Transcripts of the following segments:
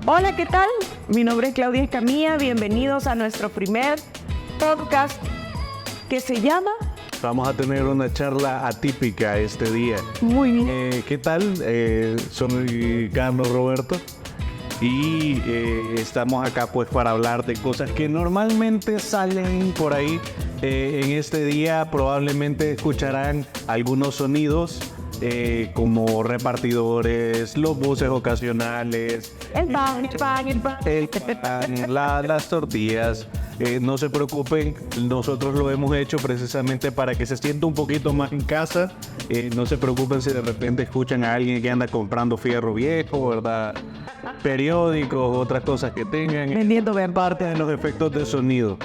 Hola, ¿qué tal? Mi nombre es Claudia Escamilla. Bienvenidos a nuestro primer podcast que se llama... Vamos a tener una charla atípica este día. Muy bien. ¿Qué tal? Soy Carlos Roberto y estamos acá pues para hablar de cosas que normalmente salen por ahí. En este día probablemente escucharán algunos sonidos como repartidores, los buses ocasionales, El pan. las tortillas. No se preocupen, nosotros lo hemos hecho precisamente para que se sienta un poquito más en casa. No se preocupen si de repente escuchan a alguien que anda comprando fierro viejo, ¿verdad? Periódicos, otras cosas que tengan. Vendiendo ver. Parte de los efectos de sonido.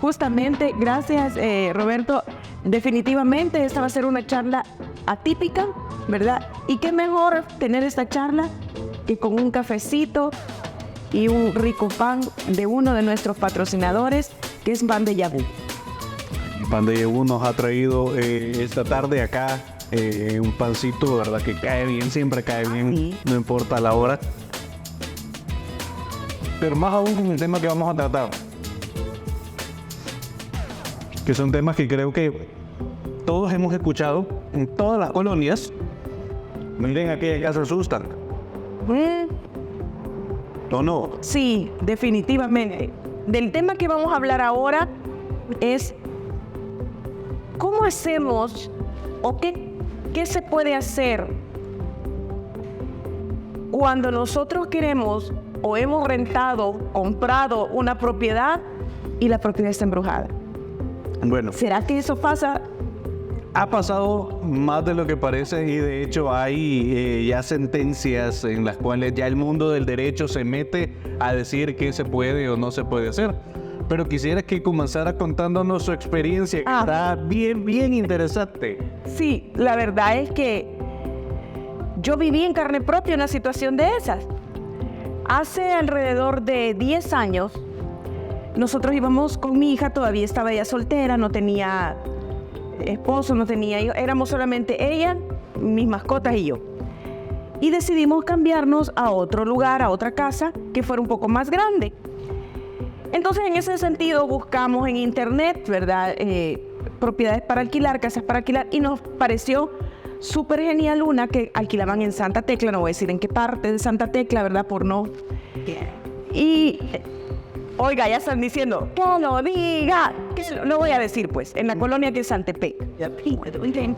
Justamente, gracias Roberto. Definitivamente esta va a ser una charla atípica, ¿verdad? Y qué mejor tener esta charla que con un cafecito y un rico pan de uno de nuestros patrocinadores, que es Pan de Yabú. Pan de Yabú nos ha traído esta tarde acá un pancito, ¿verdad? Que cae bien, siempre cae bien, sí. No importa la hora. Pero más aún con el tema que vamos a tratar, que son temas que creo que todos hemos escuchado en todas las colonias. Miren aquellas que se asustan. ¿O no? Sí, definitivamente. Del tema que vamos a hablar ahora es cómo hacemos o qué se puede hacer cuando nosotros queremos o hemos rentado, comprado una propiedad y la propiedad está embrujada. Bueno, ¿Será que eso pasa? ha pasado más de lo que parece y de hecho hay ya sentencias en las cuales ya el mundo del derecho se mete a decir qué se puede o no se puede hacer. Pero quisiera que comenzara contándonos su experiencia, que está bien interesante. Sí, la verdad es que yo viví en carne propia una situación de esas. Hace alrededor de 10 años, nosotros íbamos con mi hija, todavía estaba ella soltera, no tenía esposo, no tenía hijos, éramos solamente ella, mis mascotas y yo. Y decidimos cambiarnos a otro lugar, a otra casa, que fuera un poco más grande. Entonces, en ese sentido, buscamos en internet, ¿verdad? Propiedades para alquilar, casas para alquilar, y nos pareció súper genial una que alquilaban en Santa Tecla, no voy a decir en qué parte de Santa Tecla, ¿verdad? Por no... Y... Oiga, ya están diciendo, que lo diga, lo voy a decir pues, en la colonia que es Santepec.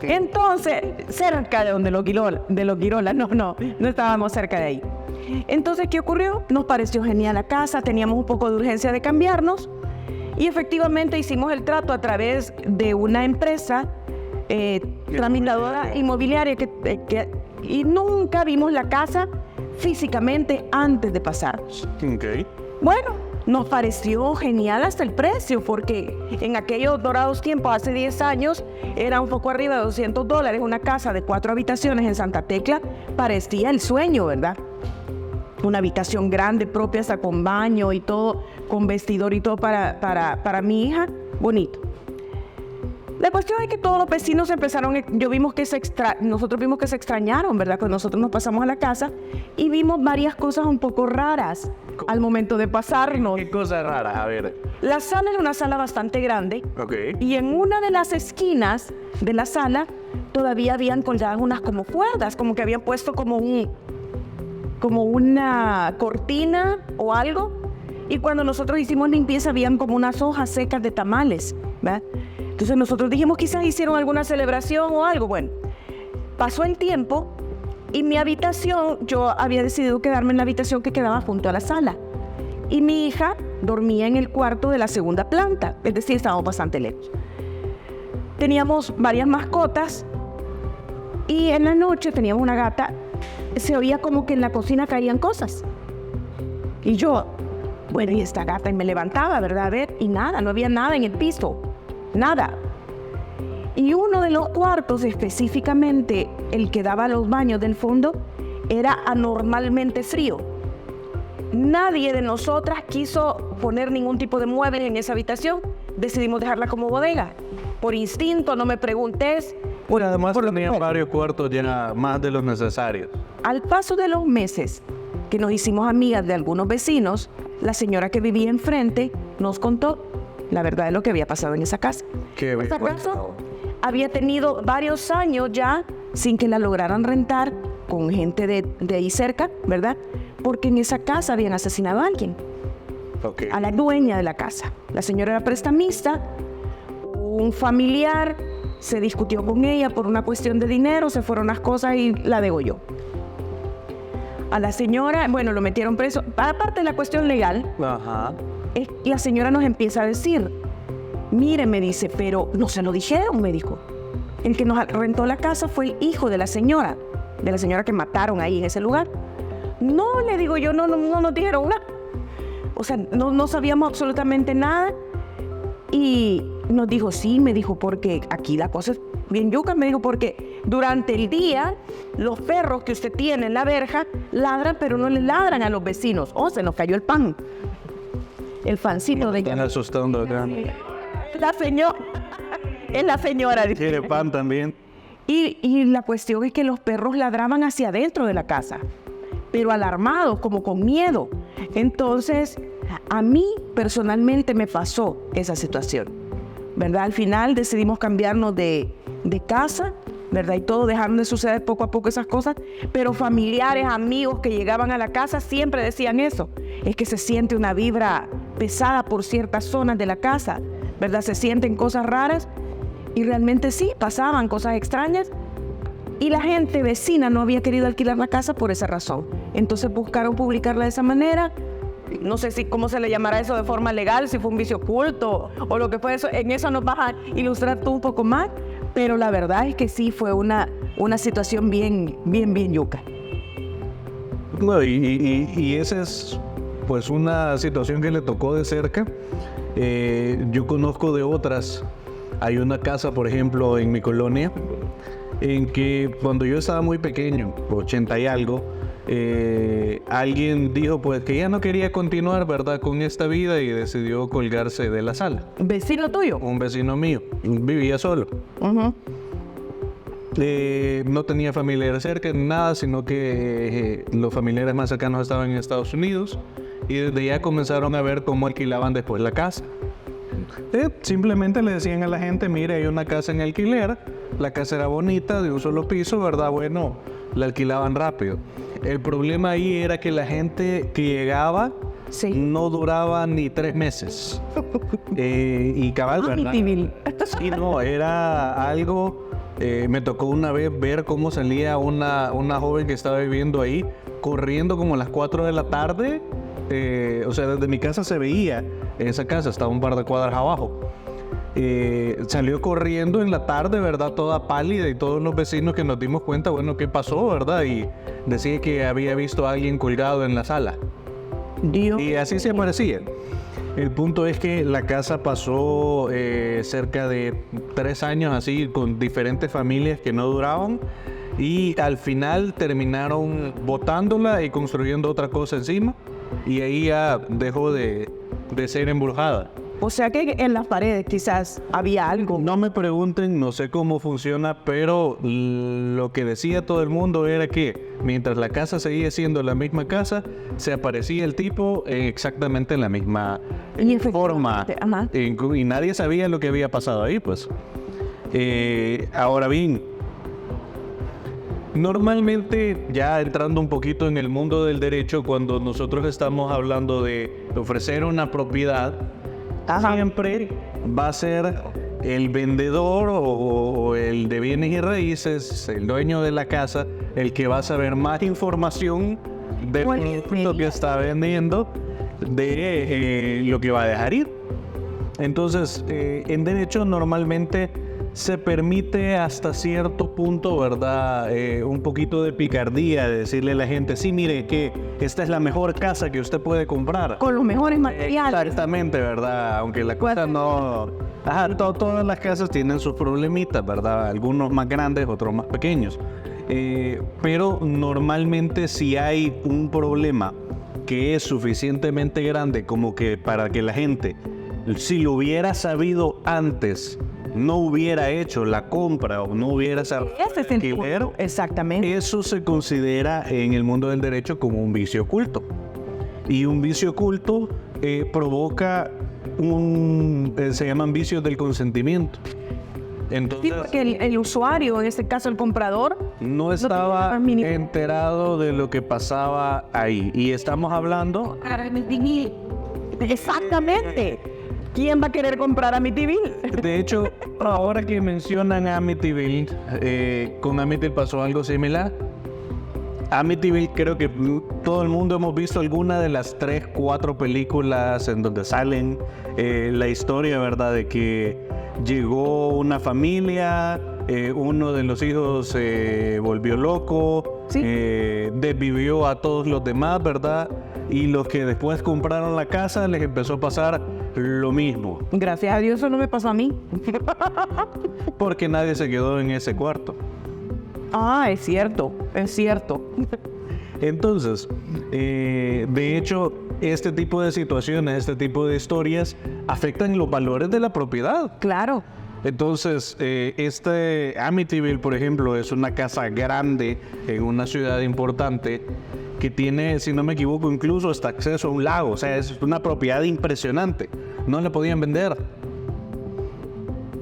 Entonces, cerca de donde los Quirolas, no estábamos cerca de ahí. Entonces, ¿qué ocurrió? Nos pareció genial la casa, teníamos un poco de urgencia de cambiarnos y efectivamente hicimos el trato a través de una empresa tramitadora inmobiliaria y nunca vimos la casa físicamente antes de pasarnos. Okay. Bueno, nos pareció genial hasta el precio, porque en aquellos dorados tiempos, hace 10 años, era un poco arriba de $200. Una casa de 4 habitaciones en Santa Tecla parecía el sueño, ¿verdad? Una habitación grande, propia, hasta con baño y todo, con vestidor y todo para mi hija, bonito. La cuestión es que todos los vecinos empezaron, nosotros vimos que se extrañaron, ¿verdad? Cuando nosotros nos pasamos a la casa y vimos varias cosas un poco raras al momento de pasarnos. ¿Qué cosa rara? A ver. La sala era una sala bastante grande. Okay. Y en una de las esquinas de la sala todavía habían colgadas unas como cuerdas, como que habían puesto como una cortina o algo. Y cuando nosotros hicimos limpieza habían como unas hojas secas de tamales, ¿verdad? Entonces nosotros dijimos, quizás hicieron alguna celebración o algo. Bueno, pasó el tiempo y mi habitación, yo había decidido quedarme en la habitación que quedaba junto a la sala. Y mi hija dormía en el cuarto de la segunda planta, es decir, estábamos bastante lejos. Teníamos varias mascotas y en la noche teníamos una gata. Se oía como que en la cocina caían cosas. Y yo, bueno, y esta gata, y me levantaba, ¿verdad? A ver, y nada, no había nada en el piso. Nada. Y uno de los cuartos, específicamente el que daba a los baños del fondo, era anormalmente frío. Nadie de nosotras quiso poner ningún tipo de mueble en esa habitación. Decidimos dejarla como bodega. Por instinto, no me preguntes. Bueno, además tenía varios cuartos ya más de los necesarios. Al paso de los meses, que nos hicimos amigas de algunos vecinos, la señora que vivía enfrente nos contó la verdad de lo que había pasado en esa casa. Esa casa había tenido varios años ya sin que la lograran rentar con gente de ahí cerca, ¿verdad? Porque en esa casa habían asesinado a alguien, a la dueña de la casa. La señora era prestamista, un familiar se discutió con ella por una cuestión de dinero, se fueron las cosas y la degolló. A la señora, bueno, lo metieron preso. Aparte de la cuestión legal, la señora nos empieza a decir, mire, me dice, pero no se lo dijeron, me dijo. El que nos rentó la casa fue el hijo de la señora que mataron ahí en ese lugar. No, le digo yo, no nos dijeron nada. O sea, no sabíamos absolutamente nada. Y nos dijo, sí, me dijo, porque aquí la cosa es bien yuca, me dijo, porque durante el día los perros que usted tiene en la verja ladran, pero no le ladran a los vecinos. Oh, se nos cayó el pan. El pancito de... Están asustando acá. La señora. Es la señora. Quiere pan también. Y la cuestión es que los perros ladraban hacia adentro de la casa, pero alarmados, como con miedo. Entonces, a mí personalmente me pasó esa situación, ¿verdad? Al final decidimos cambiarnos de casa, ¿verdad? Y todo, dejaron de suceder poco a poco esas cosas, pero familiares, amigos que llegaban a la casa siempre decían eso. Es que se siente una vibra pesada por ciertas zonas de la casa, ¿verdad? Se sienten cosas raras y realmente sí, pasaban cosas extrañas. Y la gente vecina no había querido alquilar la casa por esa razón. Entonces buscaron publicarla de esa manera. No sé cómo se le llamará eso de forma legal, si fue un vicio oculto o lo que fue eso. En eso nos vas a ilustrar tú un poco más. Pero la verdad es que sí fue una situación bien yuca. No, y esa es pues una situación que le tocó de cerca. Yo conozco de otras. Hay una casa, por ejemplo, en mi colonia, en que cuando yo estaba muy pequeño, 80 y algo, alguien dijo pues que ya no quería continuar, ¿verdad?, con esta vida y decidió colgarse de la sala. ¿Un vecino tuyo? Un vecino mío, vivía solo. No tenía familiares cerca, nada, sino que los familiares más cercanos estaban en Estados Unidos y desde ya comenzaron a ver cómo alquilaban después la casa. Simplemente le decían a la gente, mire, hay una casa en alquiler, la casa era bonita, de un solo piso, ¿verdad? Bueno, la alquilaban rápido. El problema ahí era que la gente que llegaba no duraba ni 3 meses. Y cabal, ¿verdad? Sí, no, era algo... me tocó una vez ver cómo salía una joven que estaba viviendo ahí, corriendo como a las 4 de la tarde. O sea, desde mi casa se veía esa casa, estaba un par de cuadras abajo. Salió corriendo en la tarde, ¿verdad? Toda pálida, y todos los vecinos que nos dimos cuenta, bueno, ¿qué pasó, verdad? Y decía que había visto a alguien colgado en la sala. Dios. Y así se aparecía. El punto es que la casa pasó cerca de 3 años así, con diferentes familias que no duraban. Y al final terminaron botándola y construyendo otra cosa encima. Y ahí ya dejó de ser embrujada. O sea que en las paredes quizás había algo. No me pregunten, no sé cómo funciona, pero lo que decía todo el mundo era que mientras la casa seguía siendo la misma casa, se aparecía el tipo exactamente en la misma forma. Y nadie sabía lo que había pasado ahí, pues. Ahora bien, normalmente, ya entrando un poquito en el mundo del derecho, cuando nosotros estamos hablando de ofrecer una propiedad, siempre va a ser el vendedor o el de bienes y raíces, el dueño de la casa, el que va a saber más información del producto que está vendiendo, de lo que va a dejar ir. Entonces, en derecho normalmente se permite hasta cierto punto, ¿verdad? Un poquito de picardía, de decirle a la gente, sí, mire, que esta es la mejor casa que usted puede comprar. Con los mejores materiales. Exactamente, ¿verdad? Aunque la cosa no... todas las casas tienen sus problemitas, ¿verdad? Algunos más grandes, otros más pequeños. Pero normalmente si hay un problema que es suficientemente grande como que para que la gente, si lo hubiera sabido antes, no hubiera hecho la compra o no hubiera cerrado Ese es el punto. Exactamente. eso se considera en el mundo del derecho como un vicio oculto. Y un vicio oculto provoca se llaman vicios del consentimiento. Entonces, Sí, porque el usuario, en este caso el comprador, no estaba tenía mínimo. enterado de lo que pasaba ahí. Y estamos hablando Exactamente. ¿Quién va a querer comprar Amityville? de hecho, ahora que mencionan Amityville, con Amityville pasó algo similar. Amityville, creo que todo el mundo hemos visto alguna de las 3, 4 películas en donde salen la historia, ¿verdad? De que llegó una familia, uno de los hijos se volvió loco, Sí. desvivió a todos los demás, ¿verdad? Y los que después compraron la casa les empezó a pasar lo mismo, Gracias a Dios eso no me pasó a mí. porque nadie se quedó en ese cuarto. Ah, es cierto, es cierto. Entonces, de hecho, este tipo de situaciones, este tipo de historias afectan los valores de la propiedad. Claro. Entonces, este Amityville, por ejemplo, es una casa grande en una ciudad importante que tiene, si no me equivoco, incluso hasta acceso a un lago. O sea, es una propiedad impresionante. No la podían vender.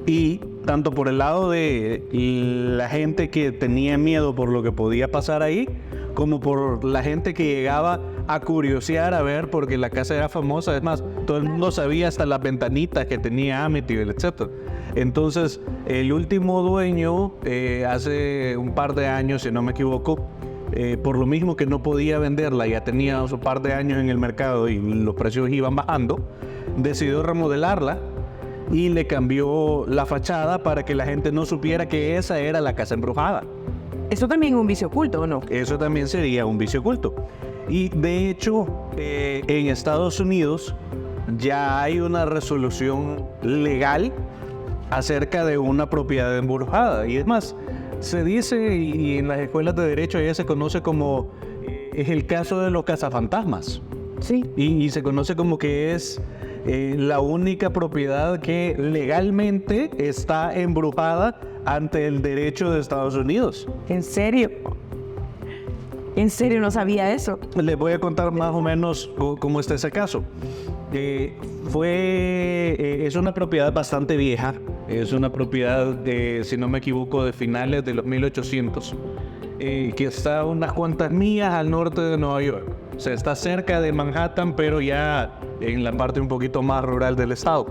Y tanto por el lado de la gente que tenía miedo por lo que podía pasar ahí, como por la gente que llegaba a curiosear a ver porque la casa era famosa. Es más, todo el mundo sabía hasta las ventanitas que tenía Amityville, etc. Entonces, el último dueño, hace un par de años, si no me equivoco, por lo mismo que no podía venderla, ya tenía un par de años en el mercado y los precios iban bajando, decidió remodelarla y le cambió la fachada para que la gente no supiera que esa era la casa embrujada. Eso también es un vicio oculto, ¿o no? Eso también sería un vicio oculto. Y de hecho, en Estados Unidos ya hay una resolución legal acerca de una propiedad embrujada. Y es más, se dice, y en las escuelas de derecho ya se conoce como, es el caso de los cazafantasmas. Sí. Y se conoce como que es la única propiedad que legalmente está embrujada ante el derecho de Estados Unidos. ¿En serio? ¿En serio no sabía eso? Les voy a contar más o menos cómo está ese caso. Es una propiedad bastante vieja. Es una propiedad, si no me equivoco, de finales de los 1800, que está unas cuantas millas al norte de Nueva York. O sea, está cerca de Manhattan, pero ya en la parte un poquito más rural del estado.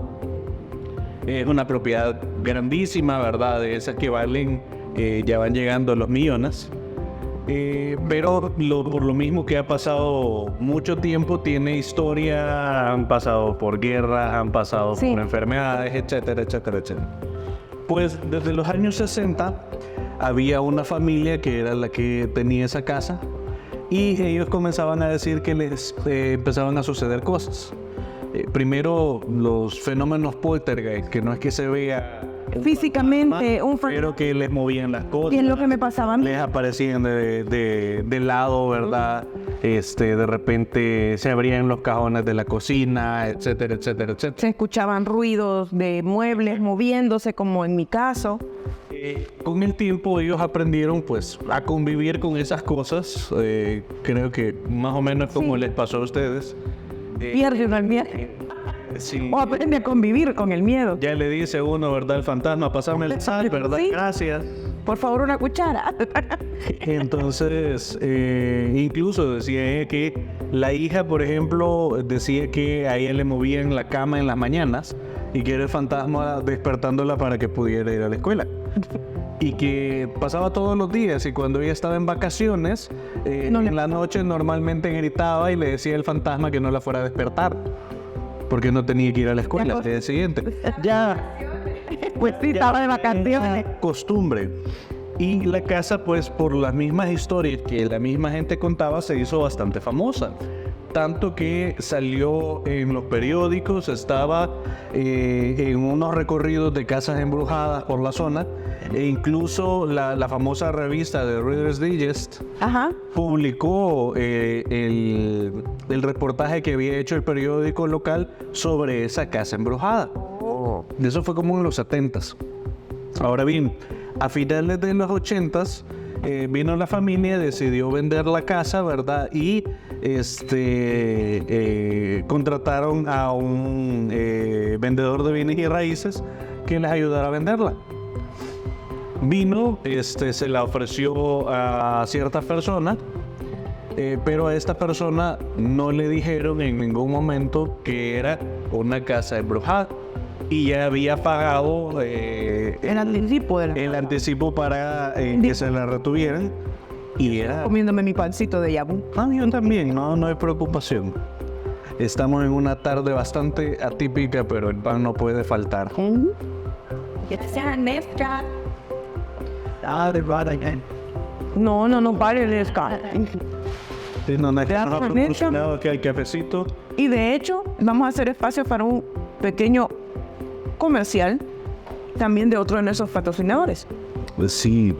Es una propiedad grandísima, ¿verdad? De esas que valen, ya van llegando a los millones. Pero por lo mismo que ha pasado mucho tiempo, tiene historia, han pasado por guerras, han pasado Sí. por enfermedades, etcétera, etcétera, etcétera. Pues desde los años 60 había una familia que era la que tenía esa casa y ellos comenzaban a decir que les empezaban a suceder cosas. Primero, los fenómenos poltergeist, que no es que se vea Físicamente, pero que les movían las cosas. Y es lo que me pasaba a mí. Les aparecían de lado, ¿verdad? De repente se abrían los cajones de la cocina, etcétera, etcétera, etcétera. Se escuchaban ruidos de muebles moviéndose, como en mi caso. Con el tiempo ellos aprendieron pues a convivir con esas cosas. Creo que más o menos como Sí. les pasó a ustedes. Pierde uno el miedo. Sí. O aprende a convivir con el miedo. Ya le dice uno, ¿verdad? El fantasma, pásame el sal, ¿verdad? Sí. Gracias. Por favor, una cuchara. Entonces, incluso decía ella que la hija, por ejemplo, decía que a ella le movían la cama en las mañanas y que era el fantasma despertándola para que pudiera ir a la escuela. Y que pasaba todos los días y cuando ella estaba en vacaciones, en la noche normalmente gritaba y le decía al fantasma que no la fuera a despertar porque no tenía que ir a la escuela al día siguiente. Ya Pues sí, estaba de vacaciones. costumbre. Y la casa, pues por las mismas historias que la misma gente contaba, se hizo bastante famosa. Tanto que salió en los periódicos, estaba en unos recorridos de casas embrujadas por la zona, e incluso la famosa revista de Reader's Digest Ajá. publicó el reportaje que había hecho el periódico local sobre esa casa embrujada. Eso fue como en los 70s. Ahora bien, a finales de los 80s, vino la familia, decidió vender la casa, ¿verdad? Y contrataron a un vendedor de bienes y raíces que les ayudara a venderla. Vino, se la ofreció a ciertas personas, pero a esta persona no le dijeron en ningún momento que era una casa embrujada. Y ya había pagado El anticipo de la el anticipo para que se la retuvieran. Y era... comiéndome mi pancito de yabú. Yo también, no hay preocupación. Estamos en una tarde bastante atípica, pero el pan no puede faltar. No, pare el escala. Sí, nos ha proporcionado aquí el cafecito. Y de hecho, vamos a hacer espacio para un pequeño comercial también de otro de nuestros patrocinadores. Pues sí.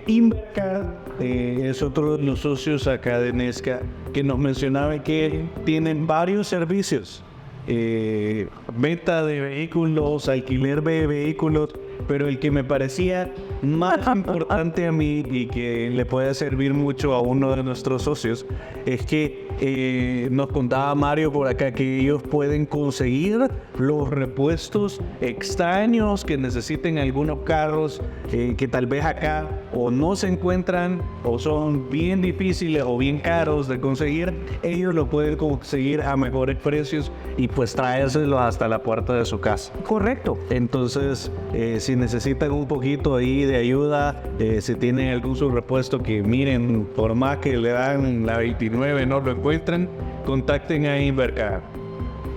Invercar es otro de los socios acá de Nesca que nos mencionaba que tienen varios servicios. Venta de vehículos, alquiler de vehículos, pero el que me parecía más importante a mí y que le puede servir mucho a uno de nuestros socios es que nos contaba Mario por acá que ellos pueden conseguir los repuestos extraños que necesiten algunos carros que tal vez acá o no se encuentran o son bien difíciles o bien caros de conseguir. Ellos lo pueden conseguir a mejores precios y pues traérselos hasta la puerta de su casa. Correcto. Entonces, si necesitan un poquito ahí de ayuda, si tienen algún subrepuesto que miren, por más que le dan la 29 no lo encuentran, contacten a Invercar.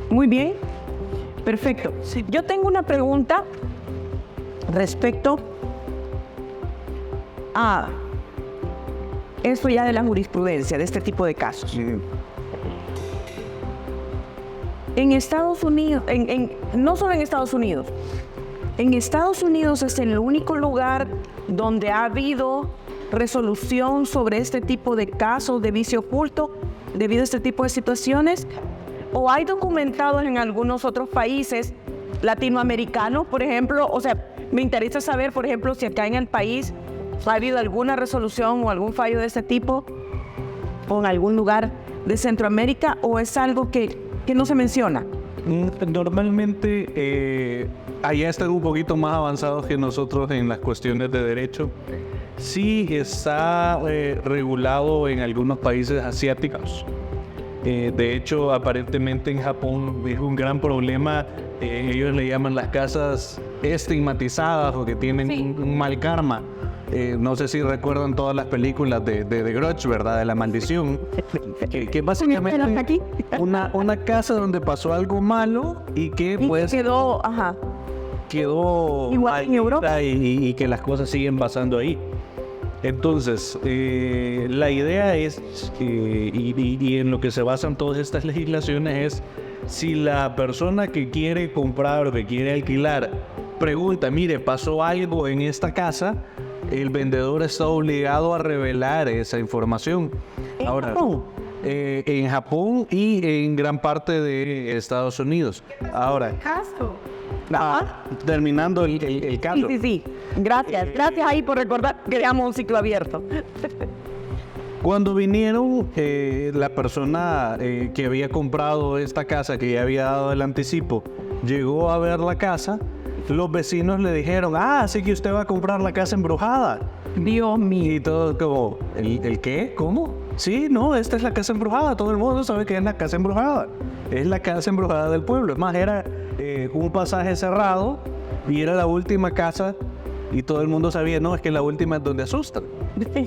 Muy bien. Perfecto. Yo tengo una pregunta respecto a esto ya de la jurisprudencia, de este tipo de casos. En Estados Unidos, no solo en Estados Unidos es el único lugar donde ha habido resolución sobre este tipo de casos de vicio oculto debido a este tipo de situaciones, o hay documentados en algunos otros países latinoamericanos, por ejemplo. O sea, me interesa saber, por ejemplo, si acá en el país ha habido alguna resolución o algún fallo de este tipo, o en algún lugar de Centroamérica, o es algo que no se menciona. Normalmente allá están un poquito más avanzados que nosotros en las cuestiones de derecho. Sí está regulado en algunos países asiáticos. De hecho, aparentemente en Japón es un gran problema. Ellos le llaman las casas estigmatizadas o que tienen un mal karma. No sé si recuerdan todas las películas de Grudge, ¿verdad? De la maldición. Que básicamente una casa donde pasó algo malo y que pues quedó igual en Europa y que las cosas siguen pasando ahí. Entonces, la idea es, y en lo que se basan todas estas legislaciones es, si la persona que quiere comprar o que quiere alquilar pregunta, mire, pasó algo en esta casa, el vendedor está obligado a revelar esa información. Ahora, en Japón y en gran parte de Estados Unidos. Ahora, terminando el caso. Sí. Gracias ahí por recordar que creamos un ciclo abierto. Cuando vinieron, la persona que había comprado esta casa, que ya había dado el anticipo, llegó a ver la casa. Los vecinos le dijeron, así que usted va a comprar la casa embrujada. Dios mío. Y todo como, ¿el qué? ¿Cómo? Sí, no, esta es la casa embrujada. Todo el mundo sabe que es la casa embrujada. Es la casa embrujada del pueblo. Es más, era un pasaje cerrado y era la última casa y todo el mundo sabía, no, es que la última es donde asustan.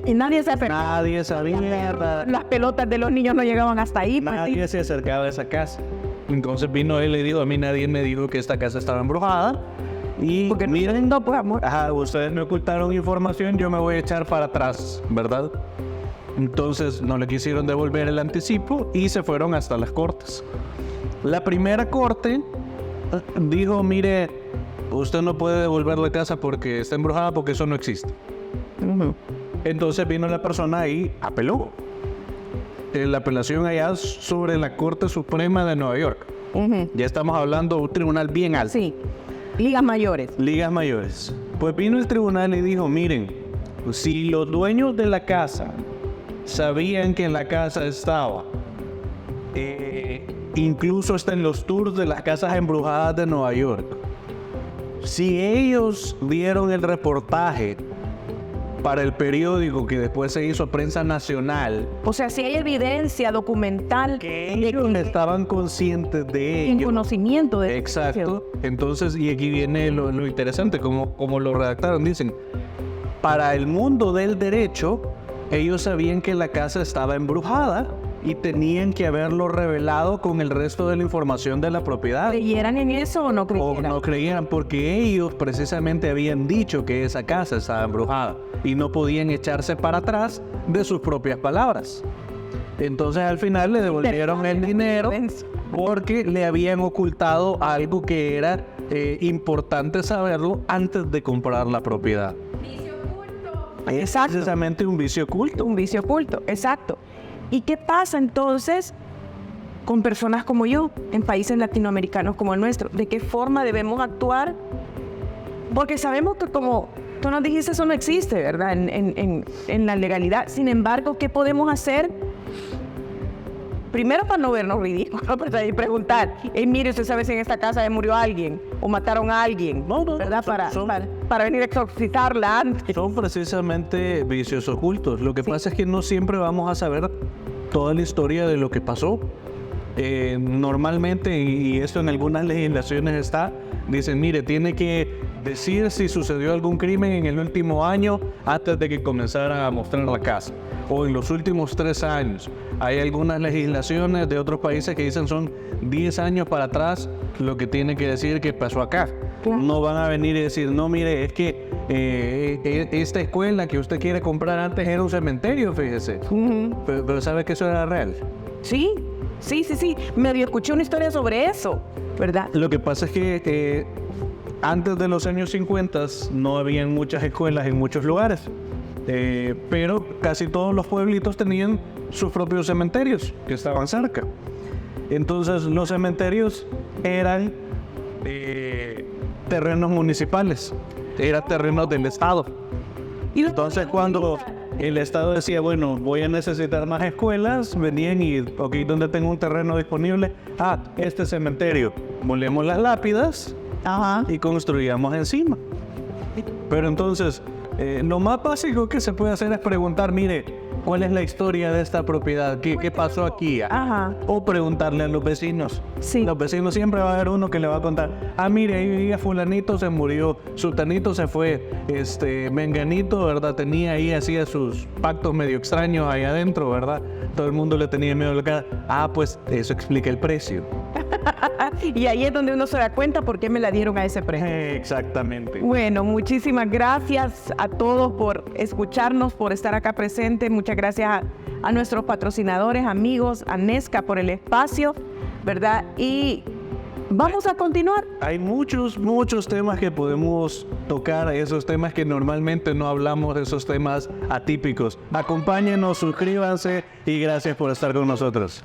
Y nadie sabía. Nadie sabía. Las pelotas de los niños no llegaban hasta ahí. Nadie se acercaba a esa casa. Entonces vino él y le dijo, a mí nadie me dijo que esta casa estaba embrujada. Y porque miren, no, pues amor. Ustedes me ocultaron información, yo me voy a echar para atrás, ¿verdad? Entonces no le quisieron devolver el anticipo y se fueron hasta las cortes. La primera corte dijo, mire, usted no puede devolver la casa porque está embrujada, porque eso no existe. Entonces vino la persona y apeló. La apelación allá sobre la Corte Suprema de Nueva York. Ya estamos hablando de un tribunal bien alto. Sí. Ligas mayores. Ligas mayores. Pues vino el tribunal y dijo, miren, si los dueños de la casa sabían que en la casa estaba, incluso hasta en los tours de las casas embrujadas de Nueva York, si ellos vieron el reportaje para el periódico que después se hizo prensa nacional, O sea, si hay evidencia documental que ellos estaban conscientes de en ello. conocimiento de Exacto. Entonces, y aquí viene lo interesante, como lo redactaron, dicen, para el mundo del derecho, ellos sabían que la casa estaba embrujada y tenían que haberlo revelado con el resto de la información de la propiedad. ¿Creyeran en eso o no O creyeran? no creían, porque ellos precisamente habían dicho que esa casa estaba embrujada y no podían echarse para atrás de sus propias palabras. Entonces al final le devolvieron el dinero porque le habían ocultado algo que era importante saberlo antes de comprar la propiedad. Es Exacto. precisamente un vicio oculto. Un vicio oculto, exacto. ¿Y qué pasa entonces con personas como yo, en países latinoamericanos como el nuestro? ¿De qué forma debemos actuar? Porque sabemos que, como tú nos dijiste, eso no existe, ¿verdad? En la legalidad. Sin embargo, ¿qué podemos hacer? Primero, para no vernos ridículos, ¿verdad? Y preguntar, mire, ¿usted sabe si en esta casa murió alguien o mataron a alguien? No, ¿verdad? son- Para venir a exorcizarla antes. Son precisamente vicios ocultos. Lo que pasa es que no siempre vamos a saber toda la historia de lo que pasó. Normalmente, y esto en algunas legislaciones está, dicen, mire, tiene que decir si sucedió algún crimen en el último año antes de que comenzara a mostrar la casa, o en los últimos 3 años. Hay algunas legislaciones de otros países que dicen son 10 años para atrás lo que tiene que decir que pasó acá. Claro. No van a venir y decir, no, mire, es que esta escuela que usted quiere comprar antes era un cementerio, fíjese. Pero ¿sabe que eso era real? Sí. Medio escuché una historia sobre eso, ¿verdad? Lo que pasa es que antes de los años 50 no habían muchas escuelas en muchos lugares, pero casi todos los pueblitos tenían sus propios cementerios que estaban cerca. Entonces los cementerios eran terrenos municipales, eran terrenos del Estado. Y Entonces cuando el Estado decía, bueno, voy a necesitar más escuelas, venían y, ok, ¿dónde tengo un terreno disponible? Ah, este cementerio. Molemos las lápidas Ajá. y construíamos encima. Pero entonces, lo más básico que se puede hacer es preguntar, mire, ¿cuál es la historia de esta propiedad? ¿Qué pasó aquí? Ajá. O preguntarle a los vecinos. Sí. Los vecinos siempre va a haber uno que le va a contar, mire, ahí vivía fulanito, se murió, sutanito se fue, menganito, ¿verdad? Tenía ahí, hacía sus pactos medio extraños ahí adentro, ¿verdad? Todo el mundo le tenía miedo a la cara. Pues eso explica el precio. Y ahí es donde uno se da cuenta por qué me la dieron a ese precio. Exactamente. Bueno, muchísimas gracias a todos por escucharnos, por estar acá presentes. Muchas gracias a nuestros patrocinadores, amigos, a Nesca por el espacio, ¿verdad? Y vamos a continuar. Hay muchos temas que podemos tocar, esos temas que normalmente no hablamos, esos temas atípicos. Acompáñenos, suscríbanse y gracias por estar con nosotros.